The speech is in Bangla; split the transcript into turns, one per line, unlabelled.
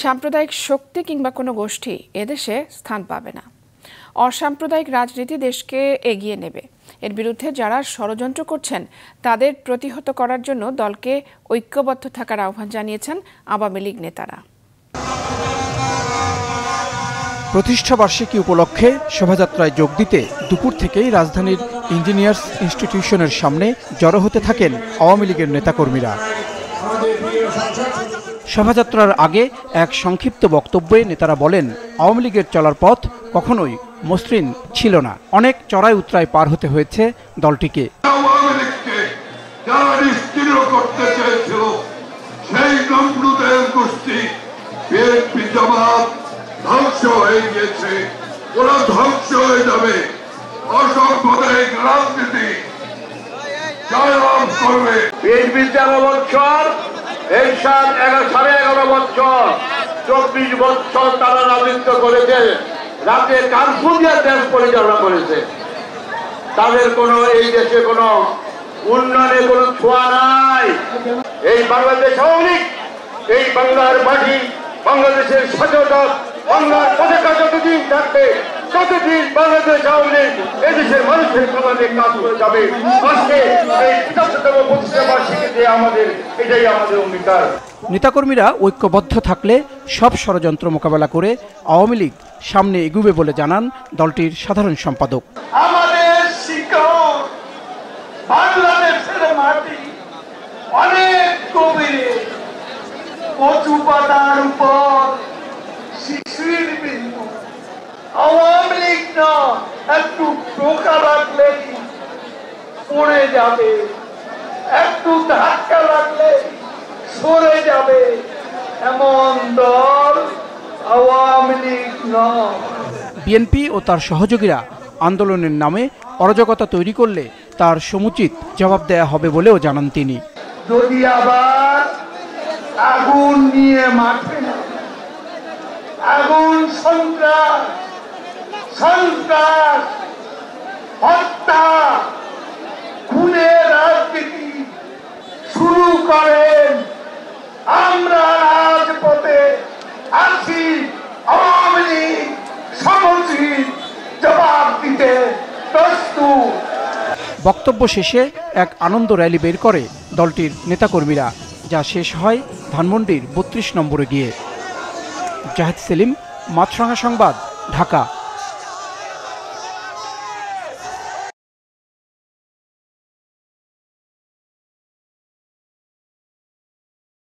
সাম্প্রদায়িক শক্তি কিংবা কোনো গোষ্ঠী এদেশে স্থান পাবে না। অসাম্প্রদায়িক রাজনীতি দেশকে এগিয়ে নেবে। এর বিরুদ্ধে যারা ষড়যন্ত্র করছেন তাদের প্রতিহত করার জন্য দলকে ঐক্যবদ্ধ থাকার আহ্বান জানিয়েছেন আওয়ামী লীগ নেতারা।
প্রতিষ্ঠাবার্ষিকী উপলক্ষে শোভাযাত্রায় যোগ দিতে দুপুর থেকেই রাজধানীর ইঞ্জিনিয়ার্স ইনস্টিটিউশনের সামনে জড়ো হতে থাকেন আওয়ামী লীগের নেতাকর্মীরা। শোভাযাত্রার আগে এক সংক্ষিপ্ত বক্তব্যে নেতারা বলেন, আওয়ামী লীগের চলার পথ কখনোই মসৃণ ছিল না। অনেক চড়াই উতরাই পার হতে হয়েছে দলটিকে।
ধ্বংস হয়ে গিয়েছে, ওরা ধ্বংস হয়ে যাবে। অসাম্প্রদায়িক রাজনীতি জয়লাভ করবে। বিএনপির 13 বছর, এরশাদ 11.5 বছর, 24 বছর তারা রাজত্ব করেছে, রাতে কারফিউ দিয়ে দেশ পরিচালনা করেছে। তাদের কোনো এই দেশে কোনো উন্নয়নের কোনো ছোঁয়া নাই। এই বাংলাদেশ আওয়ামী লীগ, এই বাংলার মাটি, বাংলাদেশের স্বাধীনতা, বাংলার পতাকা যতদিন থাকবে ততদিন বাংলাদেশ আওয়ামী লীগ এদেশের মানুষের কল্যাণে কাজ করে যাবে। আজকে এই 75তম প্রতিষ্ঠাবার্ষিকীতে এটাই আমাদের অঙ্গীকার।
নেতাকর্মীরা ঐক্যবদ্ধ থাকলে সব ষড়যন্ত্র মোকাবেলা করে আওয়ামী লীগ সামনে এগুবে বলে জানান দলটির সাধারণ সম্পাদক।
আমাদের শিকড় বাংলাদেশের মাটি অনেক গভীরে, কচু পাতার উপর শিশির বিন্দু। আওয়ামী লীগ না একটু টোকা লাগলে পড়ে যাবে, একটু ধাক্কা লাগলে সরে যাবে, এমন দল আওয়ামী লীগ নয়।
বিএনপি ও তার সহযোগীরা আন্দোলনের নামে অরাজকতা তৈরি করলে তার সমুচিত জবাব দেয়া হবে বলেও জানান তিনি।
যদি আবার আগুন নিয়ে মাঠে না, আগুন সন্ত্রাস, হত্যা, খুনের রাজনীতি শুরু করেন, আমরা রাজপথে আছি। আওয়ামী লীগ সমুচিত জবাব দিতে প্রস্তুত।
বক্তব্য শেষে এক আনন্দ র্যালি বের করে দলটির নেতাকর্মীরা, যা শেষ হয় ধানমন্ডির 32 নম্বরে গিয়ে। জাহিদ সেলিম, মাছরাঙা সংবাদ, ঢাকা।